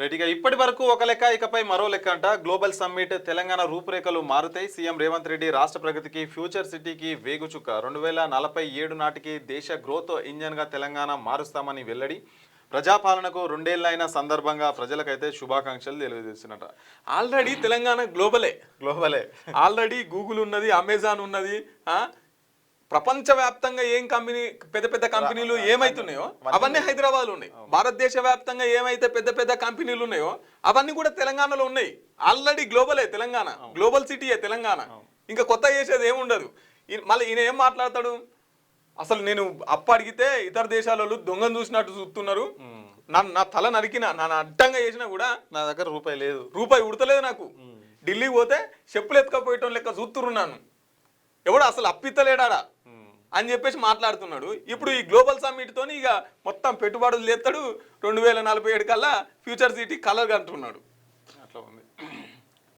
Right ఇక ఇప్పటి వరకు ఒక లెక్క ఇకపై మరో లెక్క అంట. గ్లోబల్ సమ్మిట్ తెలంగాణ రూపురేఖలు మారుతాయి. సీఎం రేవంత్ రెడ్డి రాష్ట్ర ప్రగతికి ఫ్యూచర్ సిటీకి వేగుచుక్క. 2047 నాటికి దేశ గ్రోత్ ఇంజన్గా తెలంగాణ మారుస్తామని వెల్లడి. ప్రజాపాలనకు 2 ఏళ్లైన సందర్భంగా ప్రజలకైతే శుభాకాంక్షలు తెలియజేస్తున్నట. ఆల్రెడీ తెలంగాణ గ్లోబలే. ఆల్రెడీ గూగుల్ ఉన్నది, అమెజాన్ ఉన్నది. ప్రపంచవ్యాప్తంగా ఏం కంపెనీ పెద్ద పెద్ద కంపెనీలు ఏమైతున్నాయో అవన్నీ హైదరాబాద్లో ఉన్నాయి. భారతదేశ వ్యాప్తంగా ఏమైతే పెద్ద పెద్ద కంపెనీలు ఉన్నాయో అవన్నీ కూడా తెలంగాణలో ఉన్నాయి. ఆల్రెడీ గ్లోబలే తెలంగాణ, గ్లోబల్ సిటీయే తెలంగాణ. ఇంకా కొత్త చేసేది ఏముండదు. మళ్ళీ ఈయన ఏం మాట్లాడతాడు, అసలు నేను అప్పు అడిగితే ఇతర దేశాల వాళ్ళు దొంగను చూసినట్టు చూస్తున్నారు, నా తల నరికినా నా అడ్డంగా చేసినా కూడా నా దగ్గర రూపాయి ఉడతలేదు నాకు. ఢిల్లీకి పోతే చెప్పులు ఎత్తుకపోయటం లెక్క చూస్తున్నాను, ఎవడు అసలు అప్పిత్తలేడా అని చెప్పేసి మాట్లాడుతున్నాడు. ఇప్పుడు ఈ గ్లోబల్ సమ్మిట్ తోని ఇక మొత్తం పెట్టుబడులు లేస్తాడు. 2047 కల్లా ఫ్యూచర్ సిటీ కలర్ అంటున్నాడు. అట్లా ఉంది.